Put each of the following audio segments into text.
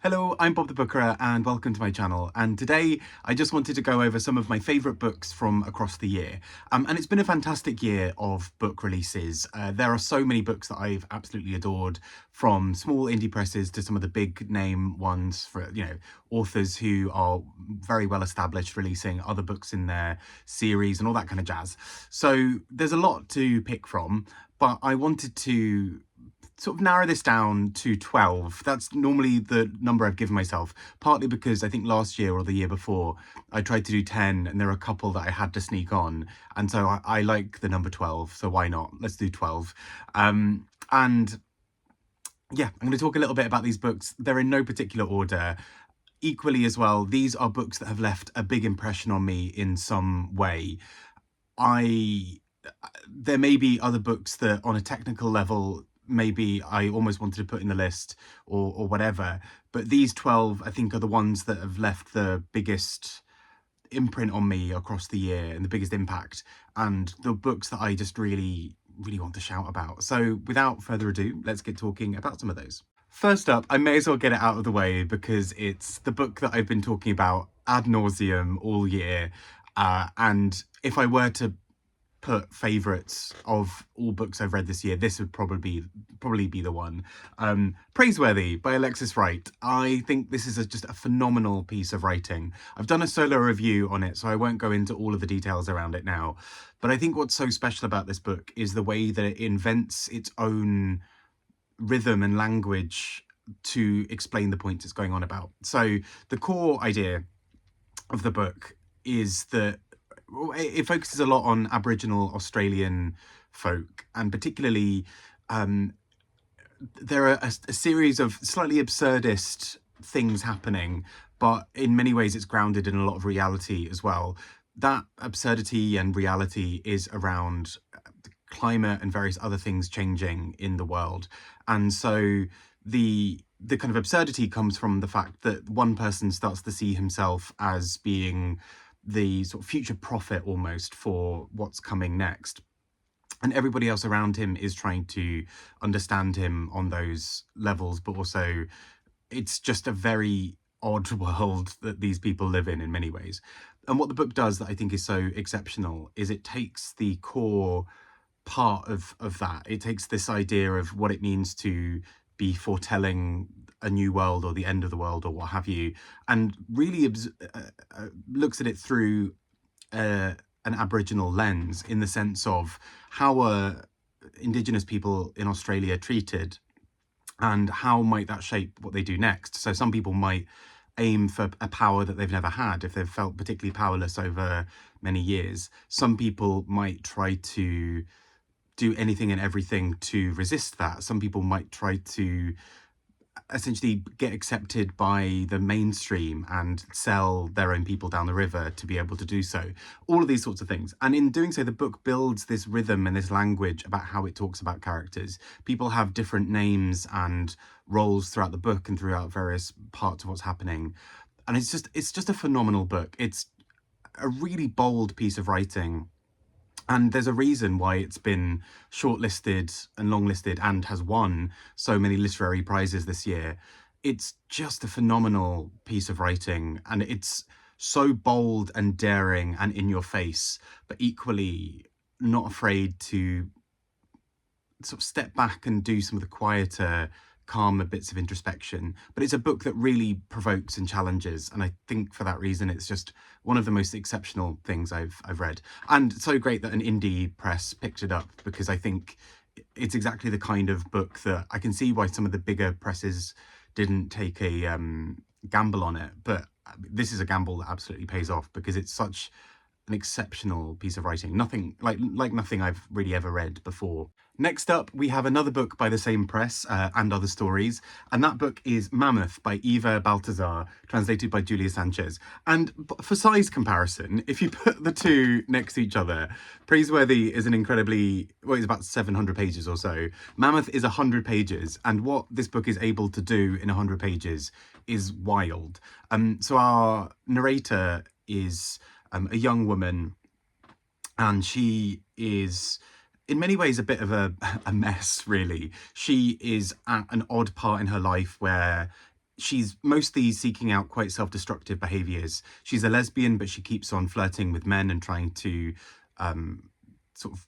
Hello, I'm Bob the Booker and welcome to my channel. And today I just wanted to go over some of my favourite books from across the year. And it's been a fantastic year of book releases. There are so many books that I've absolutely adored, from small indie presses to some of the big name ones for, authors who are very well established, releasing other books in their series and all that kind of jazz. So there's a lot to pick from, but I wanted to sort of narrow this down to 12. That's normally the number I've given myself, partly because I think last year or the year before I tried to do 10 and there are a couple that I had to sneak on, and so I like the number 12, so why not? Let's do 12. And yeah, I'm going to talk a little bit about these books. They're in no particular order. Equally as well, these are books that have left a big impression on me in some way. There may be other books that on a technical level maybe I almost wanted to put in the list or whatever, but these 12 I think are the ones that have left the biggest imprint on me across the year and the biggest impact, and the books that I just really want to shout about. So without further ado, let's get talking about some of those. First up, I may as well get it out of the way because it's the book that I've been talking about ad nauseum all year, and if I were to put favourites of all books I've read this year, this would probably be the one. Praiseworthy by Alexis Wright. I think this is just a phenomenal piece of writing. I've done a solo review on it, so I won't go into all of the details around it now. But I think what's so special about this book is the way that it invents its own rhythm and language to explain the points it's going on about. So the core idea of the book is that it focuses a lot on Aboriginal Australian folk, and particularly there are a series of slightly absurdist things happening, but in many ways it's grounded in a lot of reality as well. That absurdity and reality is around climate and various other things changing in the world. And so the kind of absurdity comes from the fact that one person starts to see himself as being the sort of future prophet almost for what's coming next, and everybody else around him is trying to understand him on those levels, but also it's just a very odd world that these people live in many ways. And what the book does that I think is so exceptional is it takes the core part of that. It takes this idea of what it means to be foretelling a new world or the end of the world or what have you, and really looks at it through an Aboriginal lens, in the sense of how are Indigenous people in Australia treated and how might that shape what they do next. So some people might aim for a power that they've never had if they've felt particularly powerless over many years. Some people might try to do anything and everything to resist that. Some people might try to essentially get accepted by the mainstream and sell their own people down the river to be able to do so. All of these sorts of things. And in doing so, the book builds this rhythm and this language about how it talks about characters. People have different names and roles throughout the book and throughout various parts of what's happening. And it's just a phenomenal book. It's a really bold piece of writing. And there's a reason why it's been shortlisted and longlisted and has won so many literary prizes this year. It's just a phenomenal piece of writing, and it's so bold and daring and in your face, but equally not afraid to sort of step back and do some of the quieter, calmer bits of introspection. But it's a book that really provokes and challenges, and I think for that reason it's just one of the most exceptional things I've read. And so great that an indie press picked it up, because I think it's exactly the kind of book that I can see why some of the bigger presses didn't take a gamble on it, but this is a gamble that absolutely pays off, because it's such an exceptional piece of writing. Nothing like nothing I've really ever read before. Next up, we have another book by the same press, and other stories, and that book is Mammoth by Eva Baltasar, translated by Julia Sanches. And for size comparison, if you put the two next to each other, Praiseworthy is an incredibly, well, it's about 700 pages or so. Mammoth is 100 pages, and what this book is able to do in 100 pages is wild. So our narrator is a young woman, and she is in many ways a bit of a mess, really. She is at an odd part in her life where she's mostly seeking out quite self-destructive behaviors. She's a lesbian, but she keeps on flirting with men and trying to sort of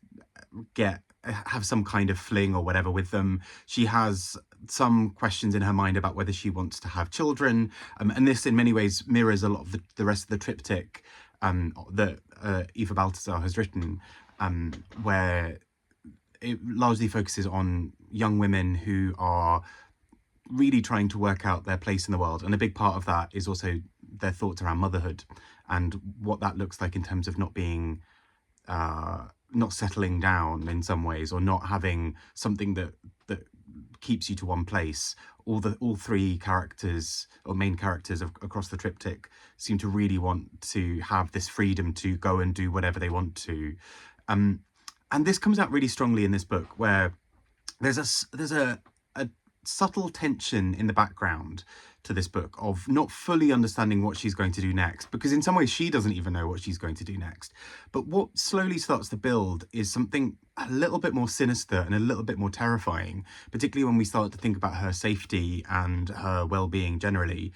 have some kind of fling or whatever with them. She has some questions in her mind about whether she wants to have children, and this in many ways mirrors a lot of the rest of the triptych that Eva Baltasar has written, where it largely focuses on young women who are really trying to work out their place in the world, and a big part of that is also their thoughts around motherhood and what that looks like in terms of not being not settling down in some ways, or not having something that keeps you to one place. All three characters, or main characters across the triptych, seem to really want to have this freedom to go and do whatever they want to. And this comes out really strongly in this book, where there's a subtle tension in the background to this book of not fully understanding what she's going to do next, because in some ways she doesn't even know what she's going to do next. But what slowly starts to build is something a little bit more sinister and a little bit more terrifying, particularly when we start to think about her safety and her well-being generally.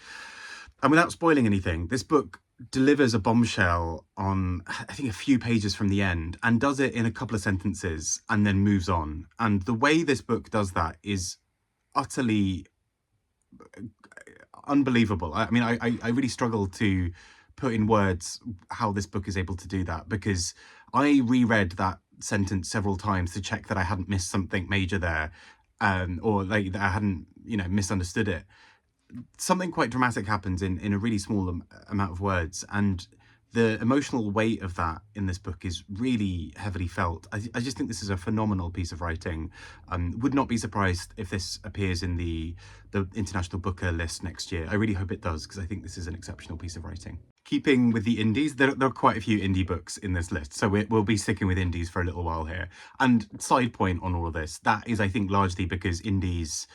And without spoiling anything, this book delivers a bombshell on, I think, a few pages from the end, and does it in a couple of sentences and then moves on. And the way this book does that is utterly unbelievable. I mean, I really struggle to put in words how this book is able to do that, because I reread that sentence several times to check that I hadn't missed something major there, or like that I hadn't, misunderstood it. Something quite dramatic happens in a really small amount of words, and the emotional weight of that in this book is really heavily felt. I just think this is a phenomenal piece of writing. Would not be surprised if this appears in the International Booker list next year. I really hope it does, because I think this is an exceptional piece of writing. Keeping with the indies, there are quite a few indie books in this list, so we'll be sticking with indies for a little while here. And side point on all of this, that is, I think, largely because indies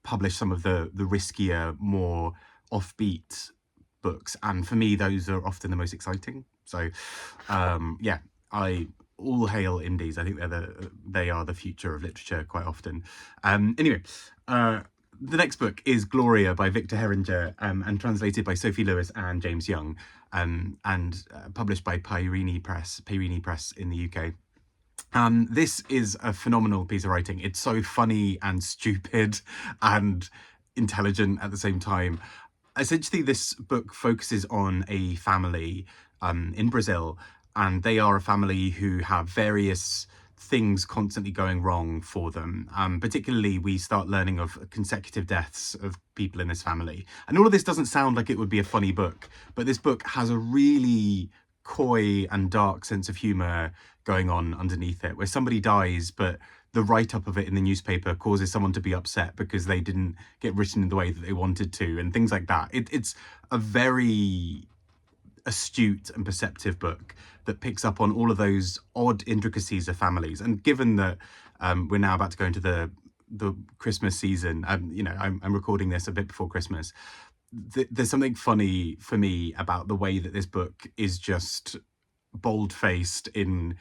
publish some of the riskier, more offbeat books, and for me those are often the most exciting. So yeah, I all hail indies. I think they are the future of literature quite often. Anyway, the next book is Gloria by Victor Heringer, and translated by Sophie Lewis and James Young, and published by Pairini Press in the UK. This is a phenomenal piece of writing. It's so funny and stupid and intelligent at the same time. Essentially, this book focuses on a family in Brazil, and they are a family who have various things constantly going wrong for them. Particularly, we start learning of consecutive deaths of people in this family. And all of this doesn't sound like it would be a funny book, but this book has a really coy and dark sense of humour going on underneath it, where somebody dies, but the write-up of it in the newspaper causes someone to be upset because they didn't get written in the way that they wanted to, and things like that. It's a very astute and perceptive book that picks up on all of those odd intricacies of families. And given that we're now about to go into the Christmas season, I'm recording this a bit before Christmas, there's something funny for me about the way that this book is just bold-faced in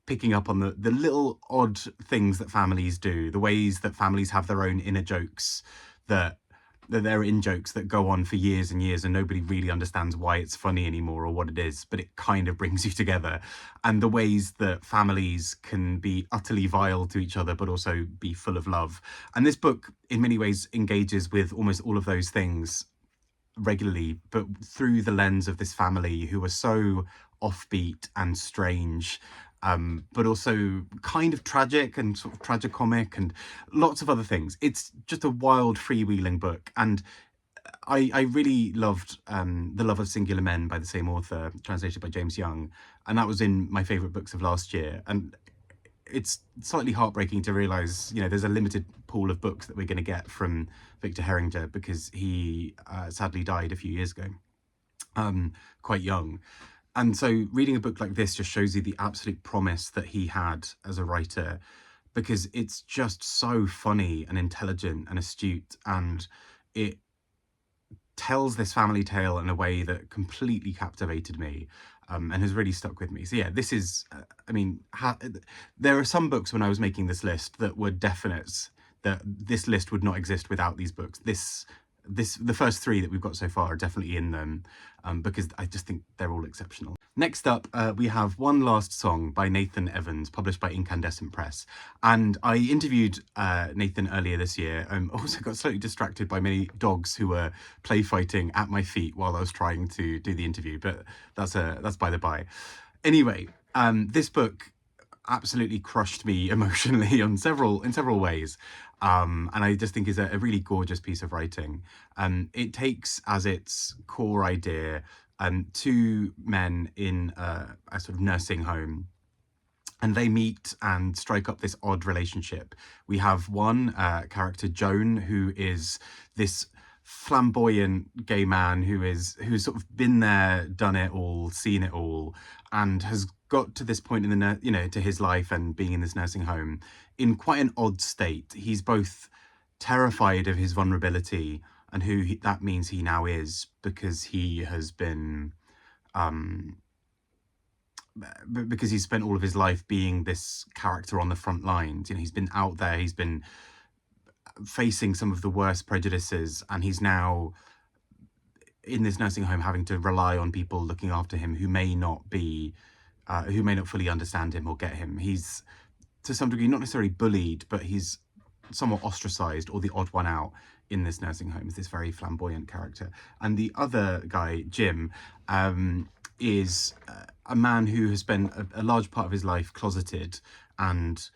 picking up on the little odd things that families do, the ways that families have their own inner jokes, that they're in jokes that go on for years and years and nobody really understands why it's funny anymore or what it is, but it kind of brings you together. And the ways that families can be utterly vile to each other, but also be full of love. And this book, in many ways, engages with almost all of those things regularly, but through the lens of this family who are so offbeat and strange, but also kind of tragic and sort of tragicomic and lots of other things. It's just a wild, freewheeling book. And I really loved The Love of Singular Men by the same author, translated by James Young. And that was in my favourite books of last year. And it's slightly heartbreaking to realise, there's a limited pool of books that we're going to get from Victor Heringer, because he sadly died a few years ago, quite young. And so reading a book like this just shows you the absolute promise that he had as a writer, because it's just so funny and intelligent and astute, and it tells this family tale in a way that completely captivated me, and has really stuck with me. So yeah, this is, there are some books when I was making this list that were definites that this list would not exist without these books. The first three that we've got so far are definitely in them, because I just think they're all exceptional. Next up, we have One Last Song by Nathan Evans, published by Incandescent Press. And I interviewed Nathan earlier this year. Also got slightly distracted by many dogs who were play fighting at my feet while I was trying to do the interview, but that's by the by. Anyway, this book absolutely crushed me emotionally in several ways, and I just think is a really gorgeous piece of writing. It takes as its core idea two men in a sort of nursing home, and they meet and strike up this odd relationship. We have one character, Joan, who is this flamboyant gay man who's sort of been there, done it all, seen it all, and has got to this point in the to his life and being in this nursing home in quite an odd state. He's both terrified of his vulnerability and who that means he now is, because he has been because he's spent all of his life being this character on the front lines. He's been out there, he's been facing some of the worst prejudices, and he's now in this nursing home having to rely on people looking after him who may not fully understand him or get him. He's to some degree not necessarily bullied, but he's somewhat ostracized, or the odd one out in this nursing home. Is this very flamboyant character. And the other guy, Jim, is a man who has spent a large part of his life closeted and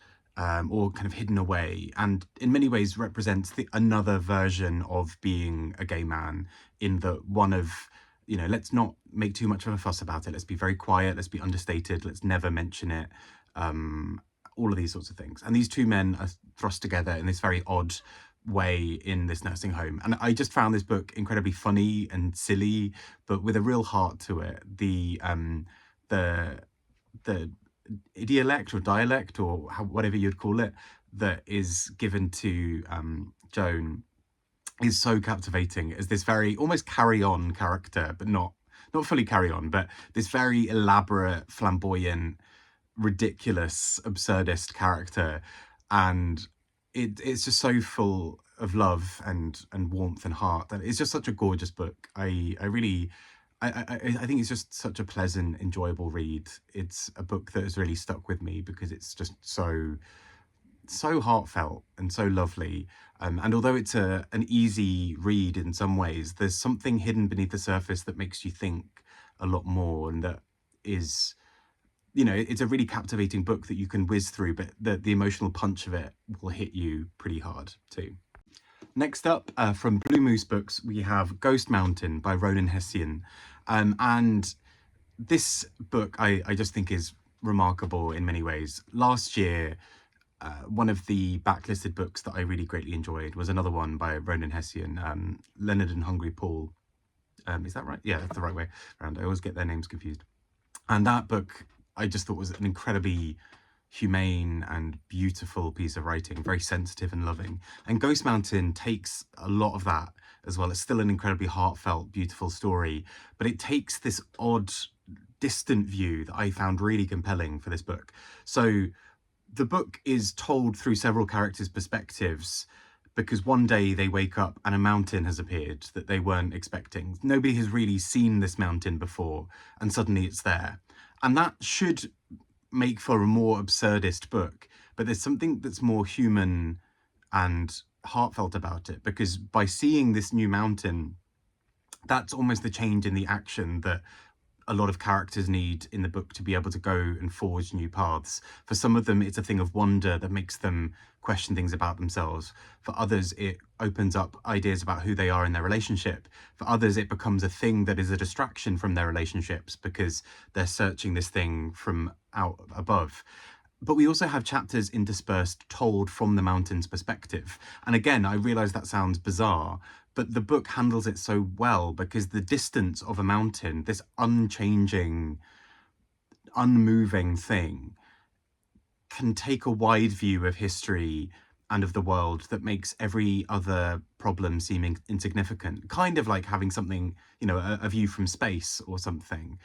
or kind of hidden away, and in many ways represents another version of being a gay man, in the one of, let's not make too much of a fuss about it. Let's be very quiet. Let's be understated. Let's never mention it. All of these sorts of things. And these two men are thrust together in this very odd way in this nursing home. And I just found this book incredibly funny and silly, but with a real heart to it. The idiolect or dialect, or whatever you'd call it, that is given to Joan is so captivating as this very almost carry-on character, but not fully carry-on, but this very elaborate, flamboyant, ridiculous, absurdist character. And it's just so full of love and warmth and heart that it's just such a gorgeous book. I think it's just such a pleasant, enjoyable read. It's a book that has really stuck with me because it's just so heartfelt and so lovely. And although it's an easy read in some ways, there's something hidden beneath the surface that makes you think a lot more, and that is, it's a really captivating book that you can whiz through, but the emotional punch of it will hit you pretty hard too. Next up, from Blue Moose Books, we have Ghost Mountain by Rónán Hession. And this book I just think is remarkable in many ways. Last year, one of the backlisted books that I really greatly enjoyed was another one by Rónán Hession, Leonard and Hungry Paul. Is that right? Yeah, that's the right way around. I always get their names confused. And that book I just thought was an incredibly humane and beautiful piece of writing, very sensitive and loving. And Ghost Mountain takes a lot of that as well. It's still an incredibly heartfelt, beautiful story, but it takes this odd, distant view that I found really compelling for this book. So the book is told through several characters' perspectives, because one day they wake up and a mountain has appeared that they weren't expecting. Nobody has really seen this mountain before, and suddenly it's there. And that should make for a more absurdist book, but there's something that's more human and heartfelt about it, because by seeing this new mountain, that's almost the change in the action that a lot of characters need in the book to be able to go and forge new paths. For some of them, it's a thing of wonder that makes them question things about themselves. For others, it opens up ideas about who they are in their relationship. For others, it becomes a thing that is a distraction from their relationships because they're searching this thing from out above. But we also have chapters interspersed told from the mountain's perspective. And again, I realize that sounds bizarre, but the book handles it so well, because the distance of a mountain, this unchanging, unmoving thing, can take a wide view of history and of the world that makes every other problem seeming insignificant. Kind of like having something, a view from space or something.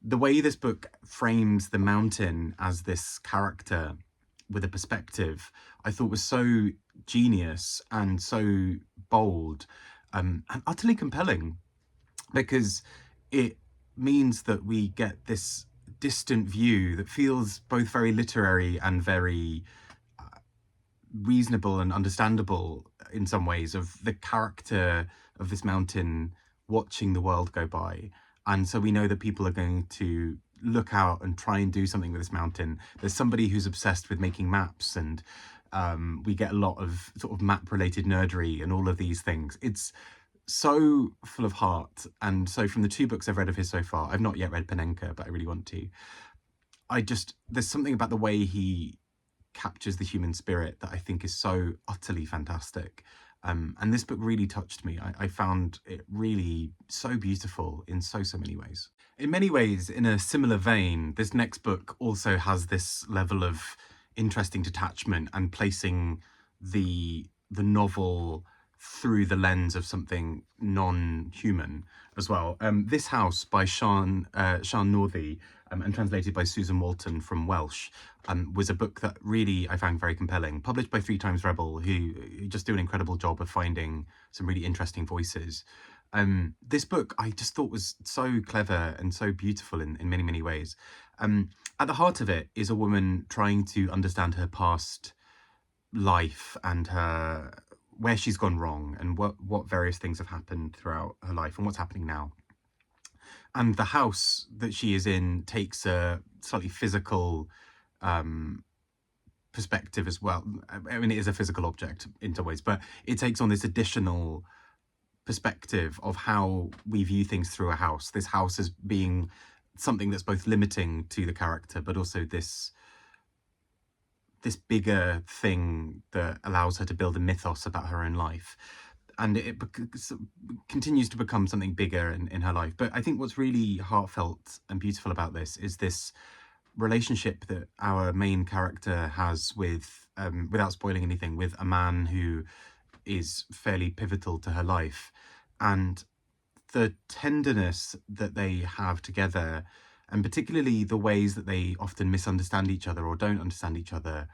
The way this book frames the mountain as this character with a perspective, I thought was so genius and so bold, and utterly compelling, because it means that we get this distant view that feels both very literary and very reasonable and understandable in some ways, of the character of this mountain watching the world go by. And so we know that people are going to look out and try and do something with this mountain. There's somebody who's obsessed with making maps, and we get a lot of sort of map related nerdery and all of these things. It's so full of heart. And so from the 2 books I've read of his so far, I've not yet read Penenka, but I really want to. There's something about the way he captures the human spirit that I think is so utterly fantastic. And this book really touched me. I found it really so beautiful in so many ways. In many ways, in a similar vein, this next book also has this level of interesting detachment and placing the novel through the lens of something non-human as well. This House by Sian Northey, and translated by Susan Walton from Welsh, was a book that really I found very compelling, published by 3 Times Rebel, who just do an incredible job of finding some really interesting voices. This book I just thought was so clever and so beautiful in many ways. At the heart of it is a woman trying to understand her past life and where she's gone wrong, and what various things have happened throughout her life and what's happening now. And the house that she is in takes a slightly physical perspective as well. I mean, it is a physical object in some ways, but it takes on this additional perspective of how we view things through a house. This house as being something that's both limiting to the character, but also this bigger thing that allows her to build a mythos about her own life. And it continues to become something bigger in her life. But I think what's really heartfelt and beautiful about this is this relationship that our main character has with, without spoiling anything, with a man who is fairly pivotal to her life. And the tenderness that they have together, and particularly the ways that they often misunderstand each other or don't understand each other,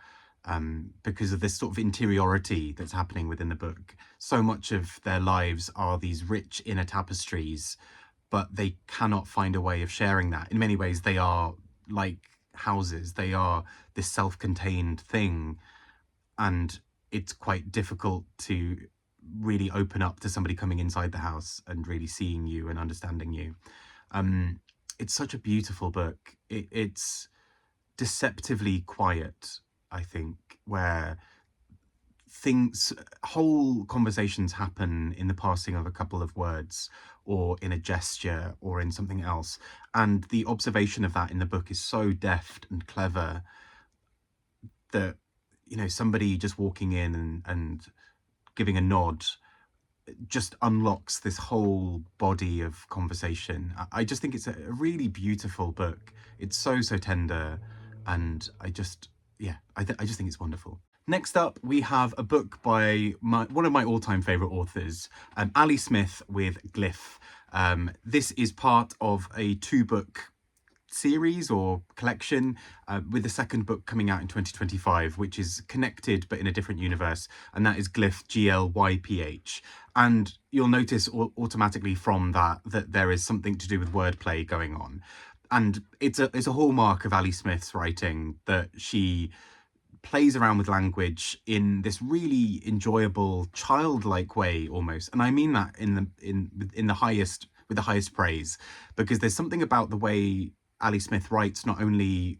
because of this sort of interiority that's happening within the book. So much of their lives are these rich inner tapestries, but they cannot find a way of sharing that. In many ways, they are like houses. They are this self-contained thing, and it's quite difficult to really open up to somebody coming inside the house and really seeing you and understanding you. It's such a beautiful book. It's deceptively quiet, I think, where whole conversations happen in the passing of a couple of words, or in a gesture, or in something else. And the observation of that in the book is so deft and clever that, you know, somebody just walking in and giving a nod just unlocks this whole body of conversation. I just think it's a really beautiful book. It's so tender, and I just think it's wonderful. Next up, we have a book by one of my all-time favourite authors, Ali Smith with Gliff. This is part of a 2-book series or collection, with the second book coming out in 2025, which is connected but in a different universe, and that is Gliff, Glyph. And you'll notice automatically from that there is something to do with wordplay going on. And it's a hallmark of Ali Smith's writing that she plays around with language in this really enjoyable, childlike way almost. And I mean that in the highest, with the highest praise, because there's something about the way Ali Smith writes not only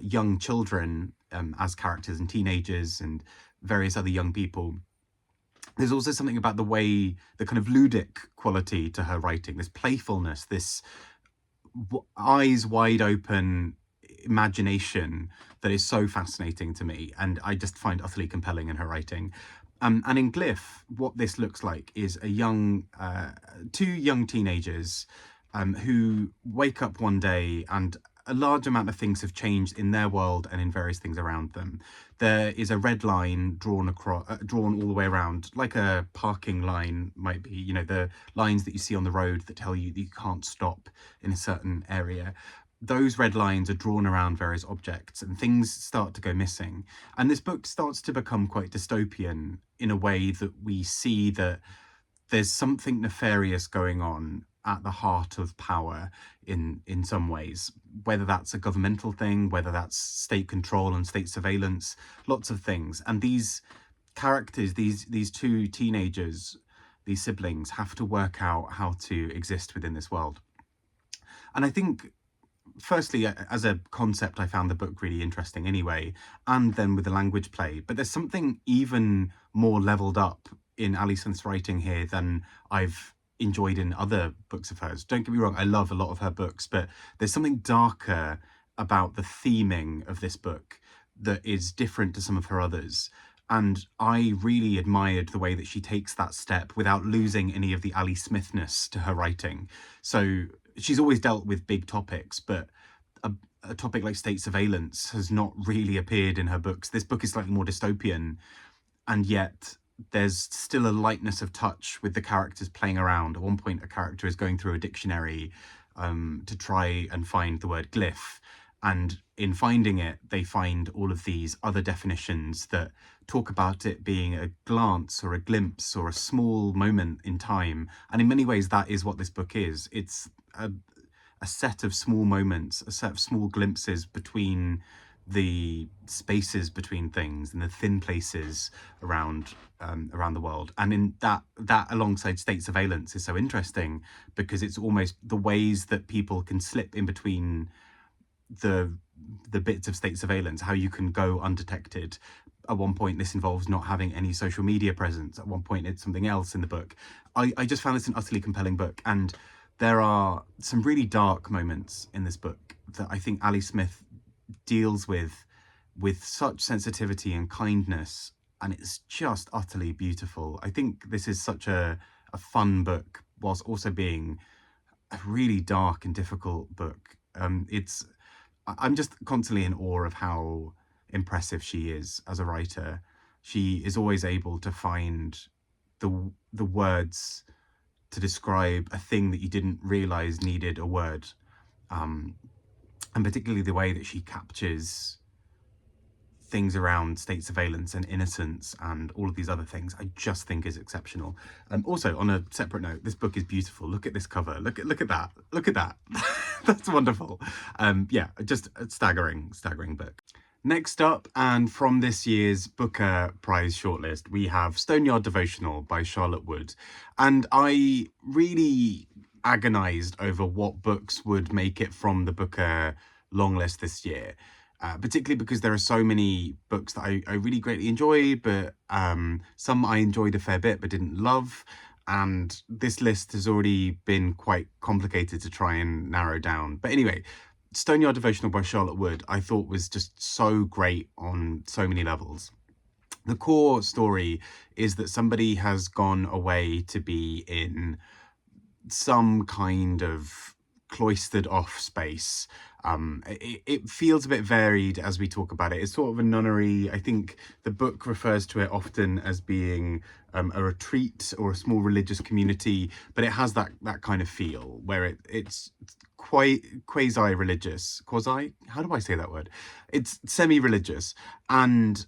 young children as characters and teenagers and various other young people. There's also something about the kind of ludic quality to her writing, this playfulness, this eyes wide open imagination that is so fascinating to me, and I just find utterly compelling in her writing. And in Gliff, what this looks like is two young teenagers who wake up one day and a large amount of things have changed in their world and in various things around them. There is a red line drawn all the way around, like a parking line might be, you know, the lines that you see on the road that tell you that you can't stop in a certain area. those red lines are drawn around various objects and things start to go missing. And this book starts to become quite dystopian in a way that we see that there's something nefarious going on at the heart of power in some ways, whether that's a governmental thing, whether that's state control and state surveillance, lots of things. And these characters, these two teenagers, these siblings, have to work out how to exist within this world. And I think, firstly, as a concept, I found the book really interesting anyway, and then with the language play. But there's something even more leveled up in Ali Smith's writing here than I've enjoyed in other books of hers. Don't get me wrong, I love a lot of her books, but there's something darker about the theming of this book that is different to some of her others. And I really admired the way that she takes that step without losing any of the Ali Smithness to her writing. So she's always dealt with big topics, but a topic like state surveillance has not really appeared in her books. This book is slightly more dystopian, and yet there's still a lightness of touch with the characters playing around. At one point, a character is going through a dictionary to try and find the word glyph. And in finding it, they find all of these other definitions that talk about it being a glance or a glimpse or a small moment in time. And in many ways, that is what this book is. It's a set of small moments, a set of small glimpses between the spaces between things and the thin places around the world. And in that alongside state surveillance is so interesting, because it's almost the ways that people can slip in between the bits of state surveillance, how you can go undetected. At one point, this involves not having any social media presence. At one point, it's something else in the book. I just found this an utterly compelling book. And there are some really dark moments in this book that I think Ali Smith deals with such sensitivity and kindness, and it's just utterly beautiful. I think this is such a fun book, whilst also being a really dark and difficult book. I'm just constantly in awe of how impressive she is as a writer. She is always able to find the words to describe a thing that you didn't realize needed a word. And particularly the way that she captures things around state surveillance and innocence and all of these other things, I just think is exceptional. Also, on a separate note, this book is beautiful. Look at this cover. Look at that. Look at that. That's wonderful. Yeah, just a staggering book. Next up, and from this year's Booker Prize shortlist, we have Stoneyard Devotional by Charlotte Wood. And I really agonized over what books would make it from the Booker long list this year, particularly because there are so many books that I really greatly enjoyed, but some I enjoyed a fair bit but didn't love. And this list has already been quite complicated to try and narrow down. But anyway, Stoneyard Devotional by Charlotte Wood, I thought was just so great on so many levels. The core story is that somebody has gone away to be in some kind of cloistered off space. It feels a bit varied as we talk about it. It's sort of a nunnery. I think the book refers to it often as being a retreat or a small religious community, but it has that kind of feel where it's quite quasi-religious. How do I say that word? It's semi-religious, and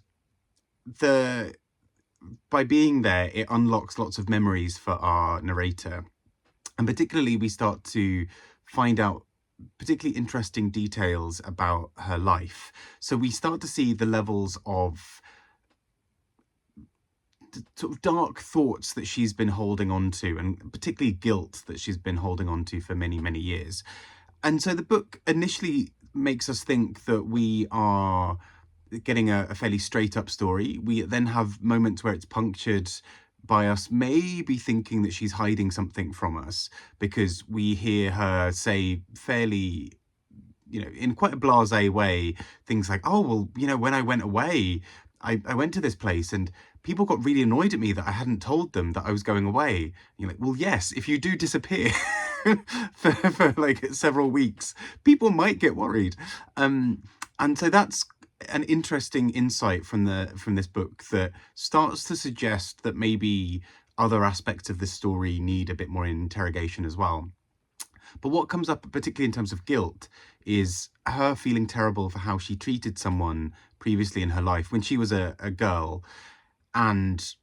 by being there, it unlocks lots of memories for our narrator. And particularly, we start to find out particularly interesting details about her life. So we start to see the levels of sort of dark thoughts that she's been holding on to, and particularly guilt that she's been holding on to for many, many years. And so the book initially makes us think that we are getting a fairly straight up story. We then have moments where it's punctured by us maybe thinking that she's hiding something from us, because we hear her say fairly, in quite a blasé way, things like, oh, well, when I went away, I went to this place and people got really annoyed at me that I hadn't told them that I was going away. And you're like, well, yes, if you do disappear for like several weeks, people might get worried. And so that's an interesting insight from this book that starts to suggest that maybe other aspects of the story need a bit more interrogation as well. But what comes up, particularly in terms of guilt, is her feeling terrible for how she treated someone previously in her life when she was a girl, and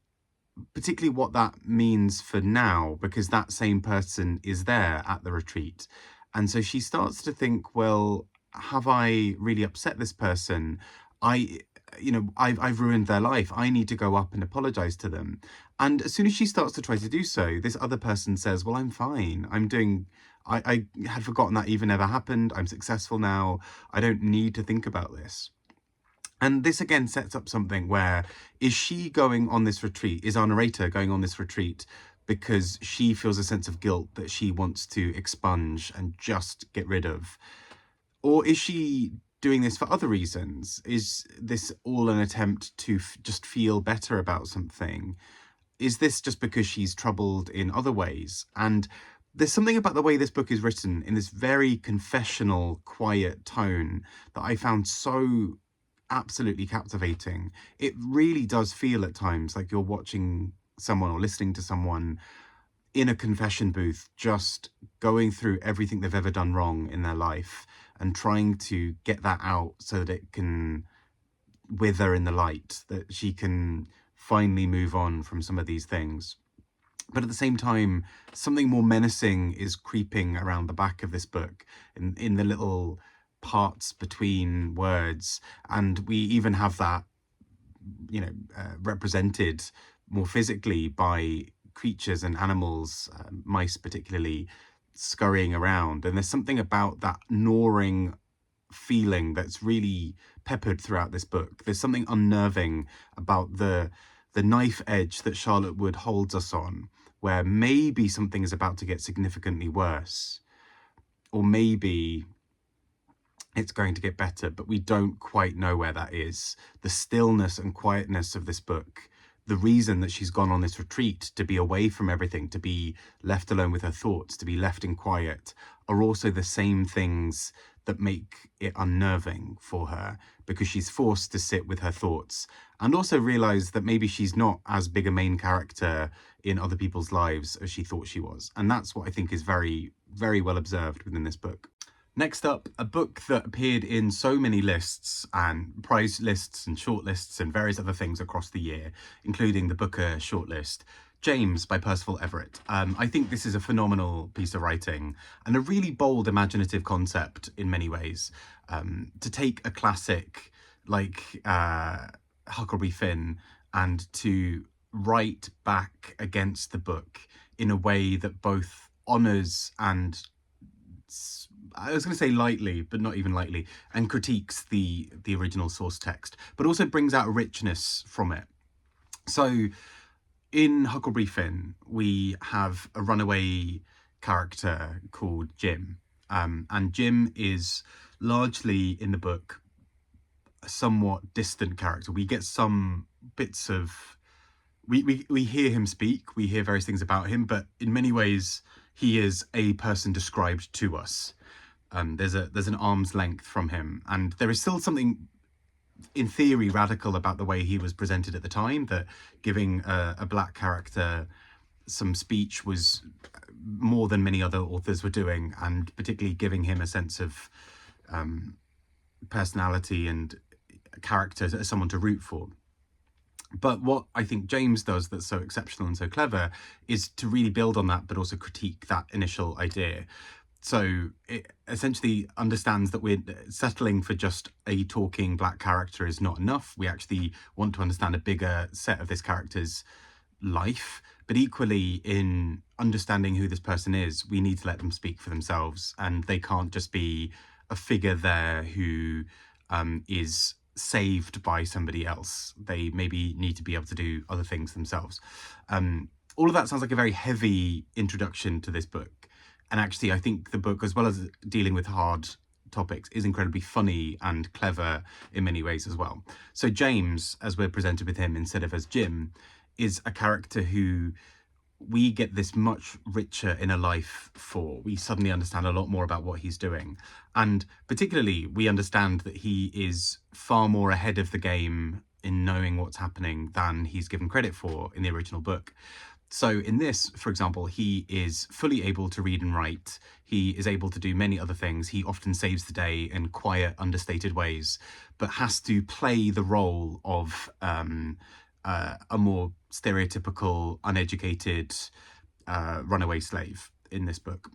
particularly what that means for now, because that same person is there at the retreat. And so she starts to think, well, have I really upset this person? I've ruined their life. I need to go up and apologize to them. And as soon as she starts to try to do so, this other person says, well, I'm fine. I had forgotten that even ever happened. I'm successful now. I don't need to think about this. And this again sets up something where, is she going on this retreat? Is our narrator going on this retreat because she feels a sense of guilt that she wants to expunge and just get rid of? Or is she doing this for other reasons? Is this all an attempt to just feel better about something? Is this just because she's troubled in other ways? And there's something about the way this book is written in this very confessional, quiet tone that I found so absolutely captivating. It really does feel at times like you're watching someone or listening to someone in a confession booth, just going through everything they've ever done wrong in their life and trying to get that out so that it can wither in the light, that she can finally move on from some of these things. But at the same time, something more menacing is creeping around the back of this book in the little parts between words. And we even have that, represented more physically by creatures and animals, mice particularly, scurrying around. And there's something about that gnawing feeling that's really peppered throughout this book. There's something unnerving about the knife edge that Charlotte Wood holds us on, where maybe something is about to get significantly worse, or maybe it's going to get better, but we don't quite know where that is. The stillness and quietness of this book, the reason that she's gone on this retreat, to be away from everything, to be left alone with her thoughts, to be left in quiet, are also the same things that make it unnerving for her, because she's forced to sit with her thoughts and also realize that maybe she's not as big a main character in other people's lives as she thought she was. And that's what I think is very, very well observed within this book. Next up, a book that appeared in so many lists and prize lists and shortlists and various other things across the year, including the Booker shortlist, James by Percival Everett. I think this is a phenomenal piece of writing and a really bold, imaginative concept in many ways. To take a classic like Huckleberry Finn and to write back against the book in a way that both honours and, I was going to say lightly, but not even lightly, and critiques the original source text, but also brings out richness from it. So in Huckleberry Finn, we have a runaway character called Jim. And Jim is largely in the book a somewhat distant character. We get some bits of, we hear him speak, we hear various things about him, but in many ways he is a person described to us. There's an arm's length from him, and there is still something in theory radical about the way he was presented at the time, that giving a black character some speech was more than many other authors were doing, and particularly giving him a sense of personality and character as someone to root for. But what I think James does that's so exceptional and so clever is to really build on that, but also critique that initial idea. So it essentially understands that we're settling for just a talking black character is not enough. We actually want to understand a bigger set of this character's life, but equally in understanding who this person is, we need to let them speak for themselves, and they can't just be a figure there who is saved by somebody else. They maybe need to be able to do other things themselves. All of that sounds like a very heavy introduction to this book. And actually, I think the book, as well as dealing with hard topics, is incredibly funny and clever in many ways as well. So James, as we're presented with him instead of as Jim, is a character who we get this much richer inner life for. We suddenly understand a lot more about what he's doing. And particularly, we understand that he is far more ahead of the game in knowing what's happening than he's given credit for in the original book. So in this, for example, he is fully able to read and write. He is able to do many other things. He often saves the day in quiet, understated ways, but has to play the role of a more stereotypical, uneducated runaway slave in this book.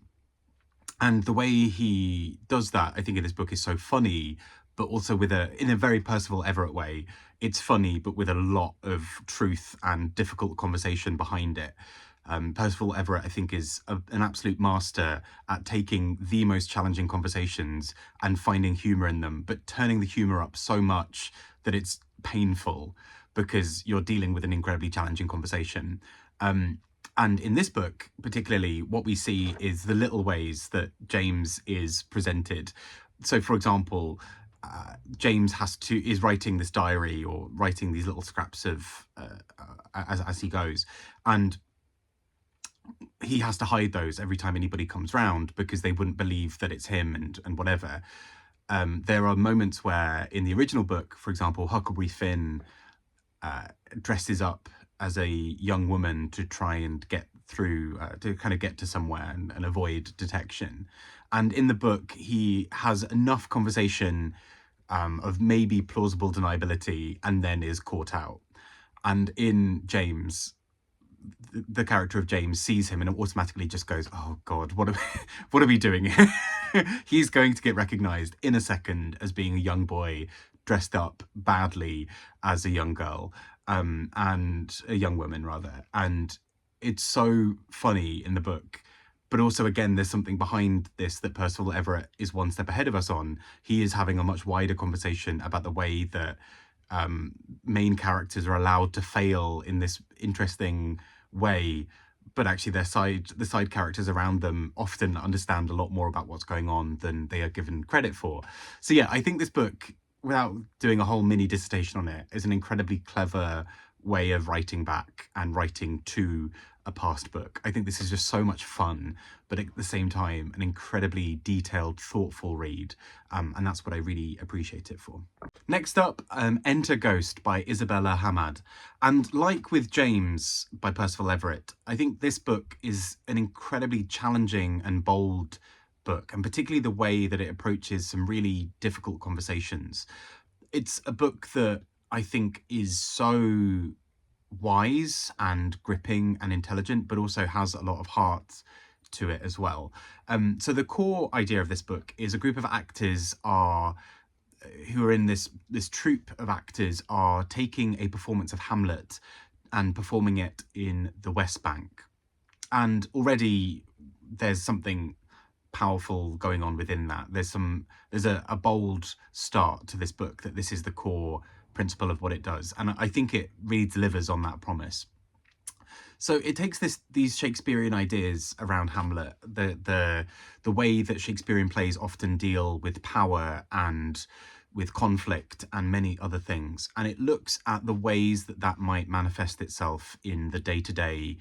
And the way he does that, I think, in this book is so funny, but also in a very Percival Everett way. It's funny, but with a lot of truth and difficult conversation behind it. Percival Everett, I think, is an absolute master at taking the most challenging conversations and finding humour in them, but turning the humour up so much that it's painful because you're dealing with an incredibly challenging conversation. And in this book, particularly, what we see is the little ways that James is presented. So, for example, James is writing this diary or writing these little scraps of as he goes, and he has to hide those every time anybody comes round because they wouldn't believe that it's him and whatever. There are moments where, in the original book, for example, Huckleberry Finn dresses up as a young woman to try and get through, to kind of get to somewhere and avoid detection. And in the book, he has enough conversation of maybe plausible deniability and then is caught out. And in James, the character of James sees him and automatically just goes, oh God, what are we doing here? He's going to get recognized in a second as being a young boy dressed up badly as a young girl, and a young woman rather. And it's so funny in the book, but also, again, there's something behind this that Percival Everett is one step ahead of us on. He is having a much wider conversation about the way that main characters are allowed to fail in this interesting way, but actually the side characters around them often understand a lot more about what's going on than they are given credit for. So yeah, I think this book, without doing a whole mini dissertation on it, is an incredibly clever way of writing back and writing to a past book. I think this is just so much fun, but at the same time, an incredibly detailed, thoughtful read. And that's what I really appreciate it for. Next up, Enter Ghost by Isabella Hammad. And like with James by Percival Everett, I think this book is an incredibly challenging and bold book, and particularly the way that it approaches some really difficult conversations. It's a book that I think is so wise and gripping and intelligent, but also has a lot of heart to it as well. So the core idea of this book is a group of actors who are in this troupe of actors are taking a performance of Hamlet and performing it in the West Bank. And already there's something powerful going on within that. There's a bold start to this book, that this is the core principle of what it does, and I think it really delivers on that promise. So it takes these Shakespearean ideas around Hamlet, the way that Shakespearean plays often deal with power and with conflict and many other things, and it looks at the ways that might manifest itself in the day-to-day,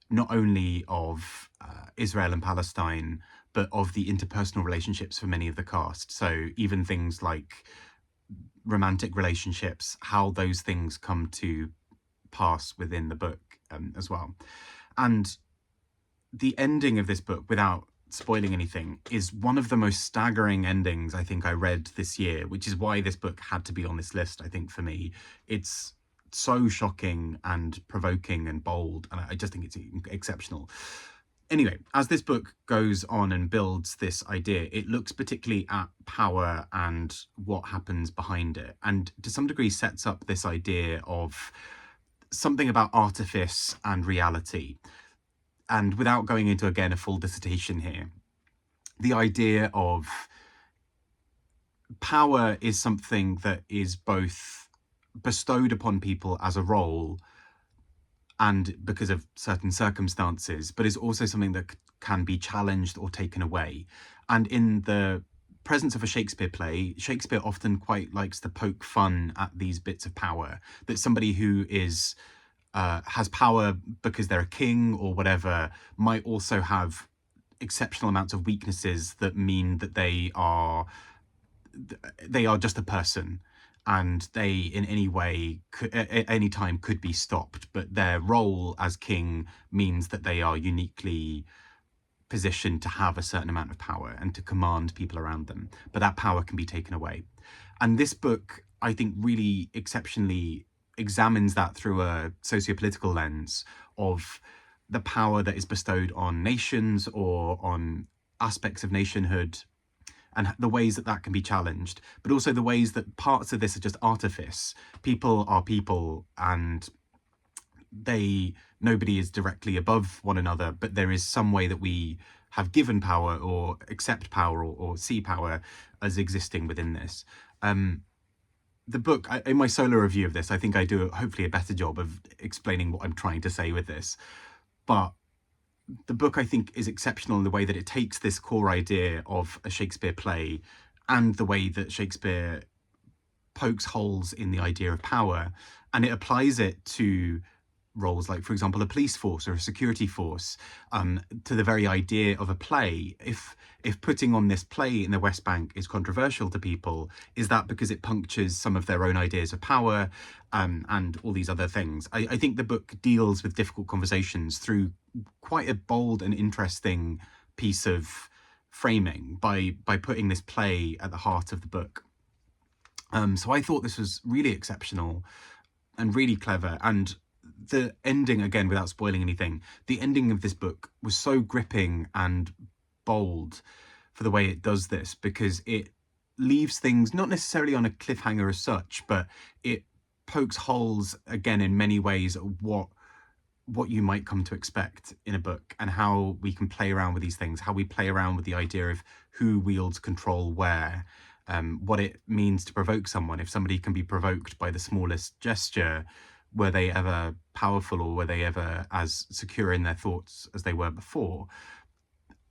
not only of Israel and Palestine, but of the interpersonal relationships for many of the cast. So even things like romantic relationships, how those things come to pass within the book as well. And the ending of this book, without spoiling anything, is one of the most staggering endings I think I read this year, which is why this book had to be on this list, I think, for me. It's so shocking and provoking and bold, and I just think it's exceptional. Anyway, as this book goes on and builds this idea, it looks particularly at power and what happens behind it, and to some degree sets up this idea of something about artifice and reality. And without going into, again, a full dissertation here, the idea of power is something that is both bestowed upon people as a role and because of certain circumstances, but is also something that can be challenged or taken away. And in the presence of a Shakespeare play, Shakespeare often quite likes to poke fun at these bits of power, that somebody who has power because they're a king or whatever might also have exceptional amounts of weaknesses that mean that they are just a person. and they in any way at any time could be stopped, but their role as king means that they are uniquely positioned to have a certain amount of power and to command people around them, but that power can be taken away. And this book, I think, really exceptionally examines that through a socio-political lens of the power that is bestowed on nations or on aspects of nationhood, and the ways that that can be challenged, but also the ways that parts of this are just artifice. People are people, and nobody is directly above one another, but there is some way that we have given power or accept power or see power as existing within this. The book, in my solo review of this, I think I do hopefully a better job of explaining what I'm trying to say with this. But the book, I think, is exceptional in the way that it takes this core idea of a Shakespeare play and the way that Shakespeare pokes holes in the idea of power, and it applies it to roles like, for example, a police force or a security force, to the very idea of a play. If putting on this play in the West Bank is controversial to people, is that because it punctures some of their own ideas of power, and all these other things? I think the book deals with difficult conversations through quite a bold and interesting piece of framing by putting this play at the heart of the book. So I thought this was really exceptional and really clever. And the ending, again, without spoiling anything, the ending of this book was so gripping and bold for the way it does this, because it leaves things not necessarily on a cliffhanger as such, but it pokes holes again in many ways at what you might come to expect in a book, and how we can play around with these things, how we play around with the idea of who wields control where, what it means to provoke someone. If somebody can be provoked by the smallest gesture, were they ever powerful, or were they ever as secure in their thoughts as they were before?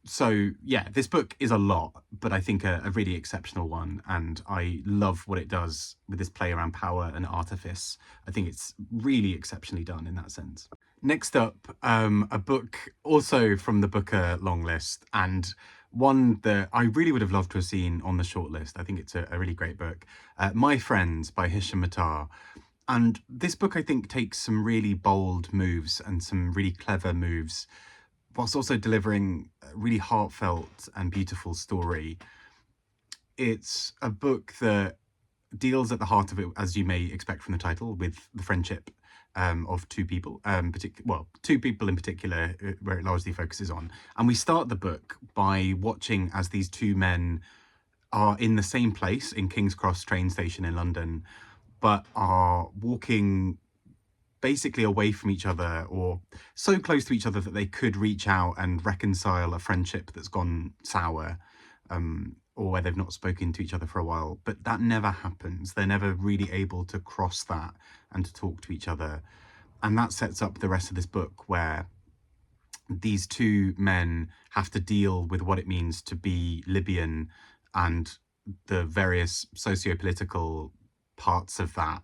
So yeah, this book is a lot, but I think a really exceptional one, and I love what it does with this play around power and artifice. I think it's really exceptionally done in that sense. Next up, a book also from the Booker long list, and one that I really would have loved to have seen on the shortlist. I think it's a really great book. My Friends by Hisham Matar. And this book, I think, takes some really bold moves and some really clever moves, whilst also delivering a really heartfelt and beautiful story. It's a book that deals at the heart of it, as you may expect from the title, with the friendship of two people, two people in particular, where it largely focuses on. And we start the book by watching as these two men are in the same place in King's Cross train station in London, but are walking basically away from each other, or so close to each other that they could reach out and reconcile a friendship that's gone sour, or where they've not spoken to each other for a while. But that never happens. They're never really able to cross that and to talk to each other. And that sets up the rest of this book, where these two men have to deal with what it means to be Libyan and the various socio-political parts of that,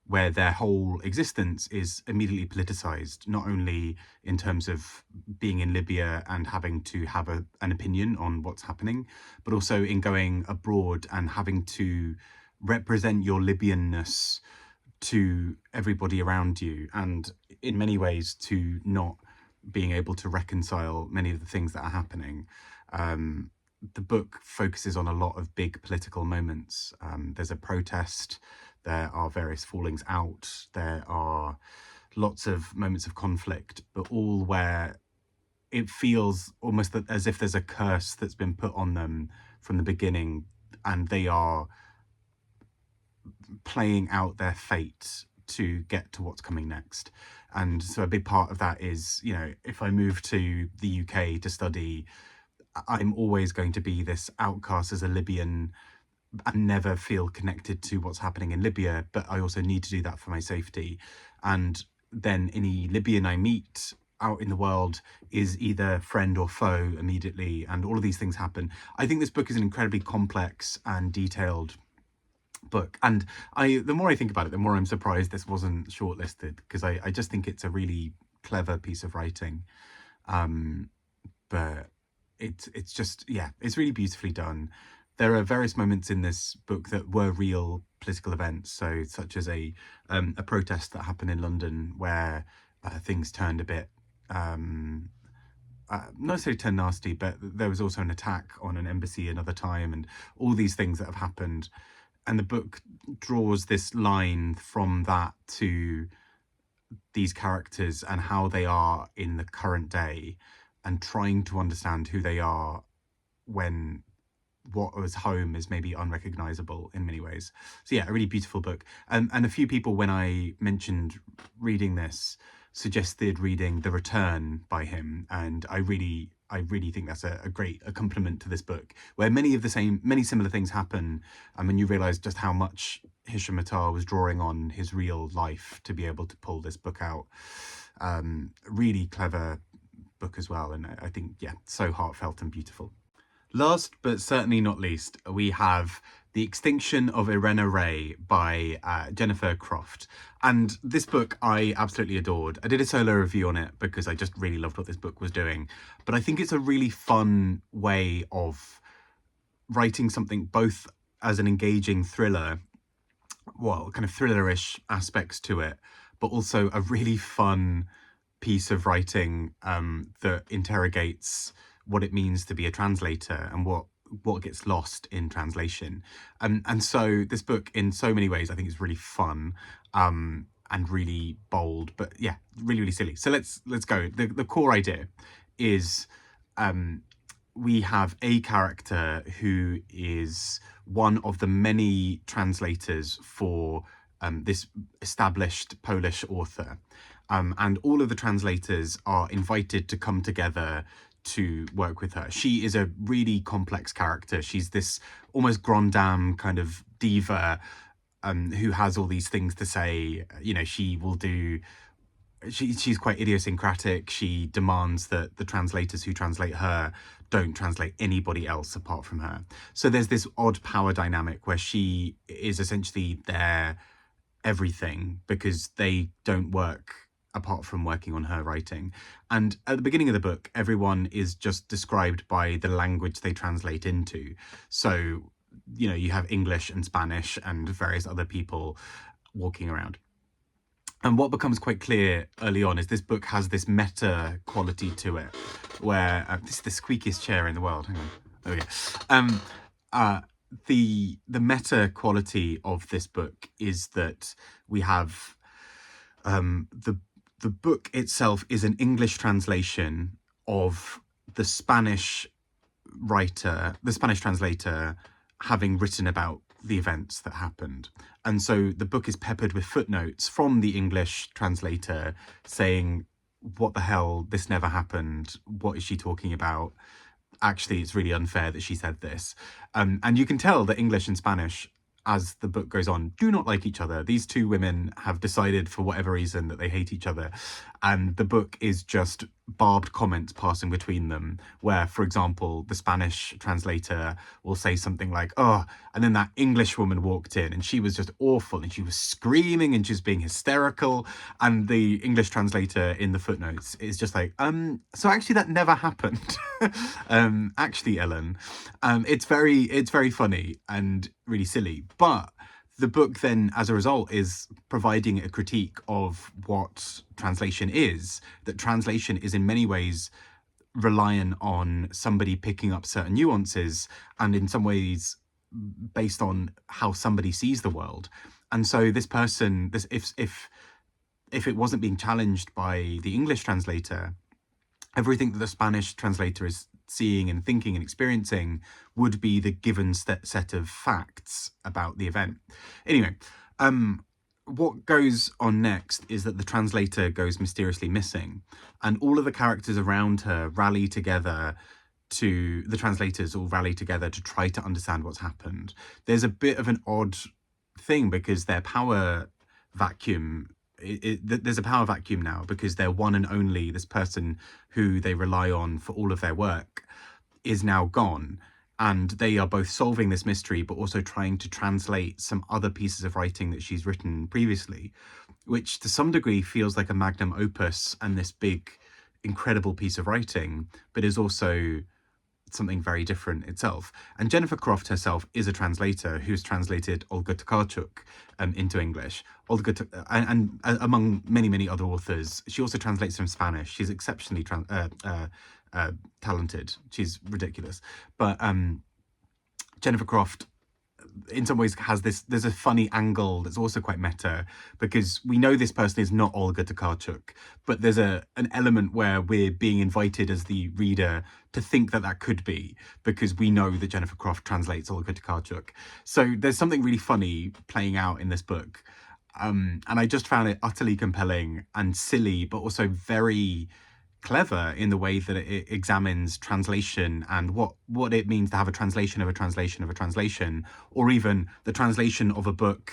where their whole existence is immediately politicized, not only in terms of being in Libya and having to have an opinion on what's happening, but also in going abroad and having to represent your Libyanness to everybody around you, and in many ways to not being able to reconcile many of the things that are happening. The book focuses on a lot of big political moments. There's a protest, there are various fallings out, there are lots of moments of conflict, but all where it feels almost as if there's a curse that's been put on them from the beginning, and they are playing out their fate to get to what's coming next. And so a big part of that is, if I move to the UK to study, I'm always going to be this outcast as a Libyan and never feel connected to what's happening in Libya, but I also need to do that for my safety. And then any Libyan I meet out in the world is either friend or foe immediately, and all of these things happen. I think this book is an incredibly complex and detailed book, and the more I think about it, the more I'm surprised this wasn't shortlisted, because I just think it's a really clever piece of writing. But it's just, yeah, it's really beautifully done. There are various moments in this book that were real political events, so such as a protest that happened in London where things turned a bit, not necessarily turned nasty, but there was also an attack on an embassy another time, and all these things that have happened. And the book draws this line from that to these characters and how they are in the current day, and trying to understand who they are when what was home is maybe unrecognizable in many ways. So yeah, a really beautiful book. And a few people, when I mentioned reading this, suggested reading The Return by him, and I really think that's a great accompaniment to this book, where many similar things happen, and when you realize just how much Hisham Matar was drawing on his real life to be able to pull this book out. Really clever book as well, and I think, yeah, so heartfelt and beautiful. Last but certainly not least, we have The Extinction of Irena by Jennifer Croft. And this book I absolutely adored. I did a solo review on it because I just really loved what this book was doing. But I think it's a really fun way of writing something both as an engaging thriller, well, kind of thriller-ish aspects to it, but also a really fun piece of writing that interrogates what it means to be a translator and what gets lost in translation. And so this book, in so many ways, I think is really fun and really bold, but yeah, really, really silly. So let's go. The core idea is we have a character who is one of the many translators for this established Polish author. And all of the translators are invited to come together to work with her. She is a really complex character. She's this almost grande dame kind of diva who has all these things to say. You know, she will do... She's quite idiosyncratic. She demands that the translators who translate her don't translate anybody else apart from her. So there's this odd power dynamic where she is essentially their everything because they don't work apart from working on her writing. And at the beginning of the book, everyone is just described by the language they translate into. So, you know, you have English and Spanish and various other people walking around. And what becomes quite clear early on is this book has this meta quality to it, where this is the squeakiest chair in the world. Hang on. Oh yeah. The meta quality of this book is that we have the book itself is an English translation of the Spanish translator having written about the events that happened. And so the book is peppered with footnotes from the English translator saying, what the hell, this never happened. What is she talking about? Actually, it's really unfair that she said this. And you can tell that English and Spanish, as the book goes on, do not like each other. These two women have decided for whatever reason that they hate each other. And the book is just barbed comments passing between them, where, for example, the Spanish translator will say something like, oh, and then that English woman walked in and she was just awful and she was screaming and she was being hysterical. And the English translator in the footnotes is just like, so actually that never happened. Actually, Ellen, it's very funny and really silly. But the book then, as a result, is providing a critique of what translation is, that translation is in many ways reliant on somebody picking up certain nuances and in some ways based on how somebody sees the world. And so this person, if it wasn't being challenged by the English translator, everything that the Spanish translator is seeing and thinking and experiencing would be the given set of facts about the event. Anyway, what goes on next is that the translator goes mysteriously missing, and all of the characters around her rally together the translators all rally together to try to understand what's happened. There's a bit of an odd thing because their power vacuum, there's a power vacuum now because their one and only, this person who they rely on for all of their work, is now gone. And they are both solving this mystery, but also trying to translate some other pieces of writing that she's written previously, which to some degree feels like a magnum opus and this big, incredible piece of writing, but is also something very different itself. And Jennifer Croft herself is a translator who's translated Olga Tokarczuk into English. And among many other authors, she also translates from Spanish. She's exceptionally talented. She's ridiculous. But Jennifer Croft, in some ways, has there's a funny angle that's also quite meta, because we know this person is not Olga Tokarczuk, but there's an element where we're being invited as the reader to think that that could be, because we know that Jennifer Croft translates Olga Tokarczuk. So there's something really funny playing out in this book. And I just found it utterly compelling and silly, but also very clever in the way that it examines translation and what it means to have a translation of a translation of a translation, or even the translation of a book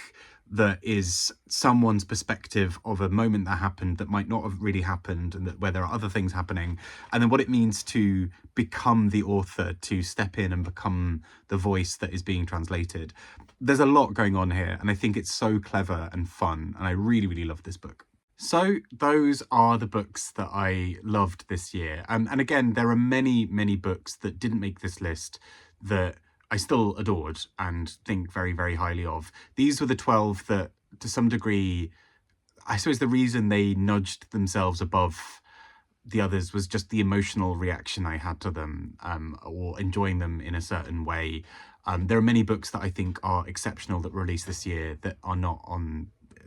that is someone's perspective of a moment that happened that might not have really happened, and where there are other things happening, and then what it means to become the author, to step in and become the voice that is being translated. There's a lot going on here, and I think it's so clever and fun, and I really love this book. So those are the books that I loved this year. And again, there are many books that didn't make this list that I still adored and think very highly of. These were the 12 that, to some degree, I suppose the reason they nudged themselves above the others was just the emotional reaction I had to them, or enjoying them in a certain way. There are many books that I think are exceptional that were released this year that are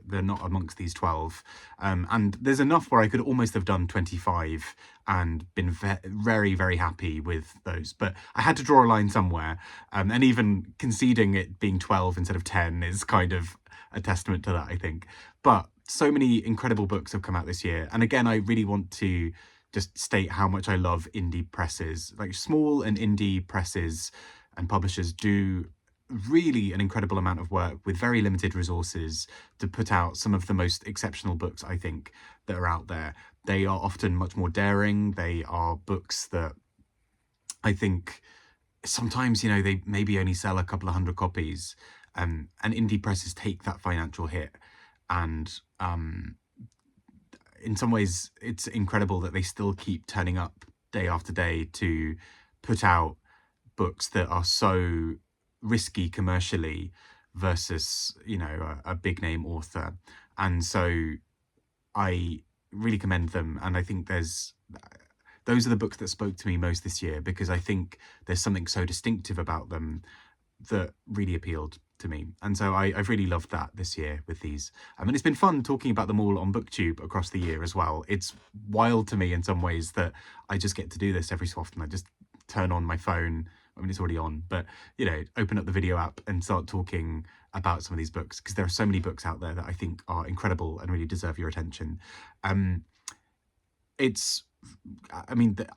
they're not amongst these 12. And there's enough where I could almost have done 25 and been very happy with those. But I had to draw a line somewhere. And even conceding it being 12 instead of 10 is kind of a testament to that, I think. But so many incredible books have come out this year. And again, I really want to just state how much I love indie presses. Like, small and indie presses and publishers do really an incredible amount of work with very limited resources to put out some of the most exceptional books, I think, that are out there. They are often much more daring. They are books that I think sometimes, they maybe only sell a couple of hundred copies, and indie presses take that financial hit. And in some ways, it's incredible that they still keep turning up day after day to put out books that are so risky commercially versus a big name author. And so I really commend them, and I think those are the books that spoke to me most this year, because I think there's something so distinctive about them that really appealed to me. And so I've really loved that this year with these. And it's been fun talking about them all on BookTube across the year as well. It's wild to me in some ways that I just get to do this every so often. I just turn on my phone. I mean, it's already on, but, open up the video app and start talking about some of these books, because there are so many books out there that I think are incredible and really deserve your attention. I'm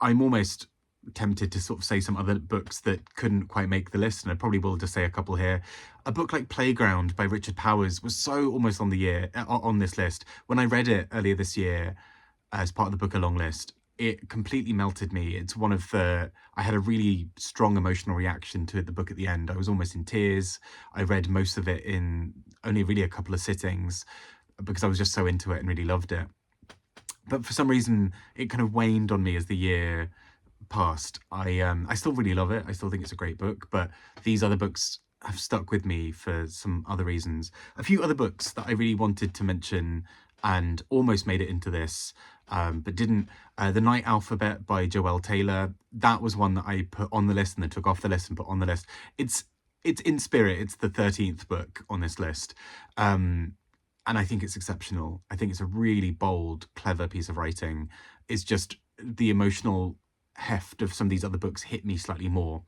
almost tempted to sort of say some other books that couldn't quite make the list, and I probably will just say a couple here. A book like Playground by Richard Powers was so almost on this list. When I read it earlier this year as part of the Book Along list, it completely melted me. It's I had a really strong emotional reaction to the book at the end. I was almost in tears. I read most of it in only really a couple of sittings, because I was just so into it and really loved it. But for some reason, it kind of waned on me as the year passed. I still really love it. I still think it's a great book, but these other books have stuck with me for some other reasons. A few other books that I really wanted to mention and almost made it into this, but didn't. The Night Alphabet by Joelle Taylor. That was one that I put on the list and then took off the list and put on the list. It's in spirit. It's the 13th book on this list. And I think it's exceptional. I think it's a really bold, clever piece of writing. It's just the emotional heft of some of these other books hit me slightly more.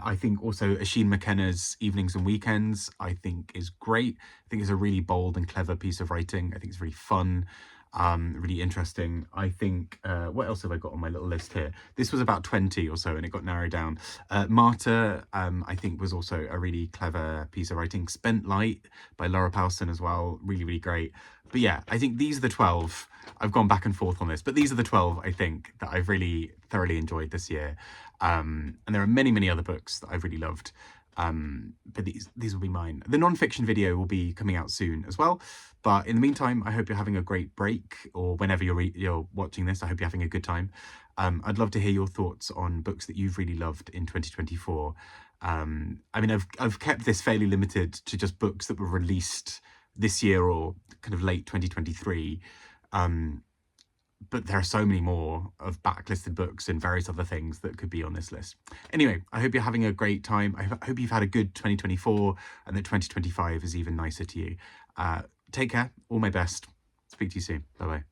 I think also Oisin McKenna's Evenings and Weekends, I think, is great. I think it's a really bold and clever piece of writing. I think it's really fun, really interesting. I think, what else have I got on my little list here? This was about 20 or so, and it got narrowed down. Matar, I think, was also a really clever piece of writing. Spent Light by Laura Powson as well, really great. But yeah, I think these are the 12. I've gone back and forth on this, but these are the 12, I think, that I've really thoroughly enjoyed this year. And there are many other books that I've really loved. But these will be mine. The non-fiction video will be coming out soon as well. But in the meantime, I hope you're having a great break, or whenever you're watching this, I hope you're having a good time. I'd love to hear your thoughts on books that you've really loved in 2024. I mean, I've kept this fairly limited to just books that were released this year or kind of late 2023. But there are so many more of backlisted books and various other things that could be on this list. Anyway, I hope you're having a great time. I hope you've had a good 2024 and that 2025 is even nicer to you. Take care. All my best. Speak to you soon. Bye-bye.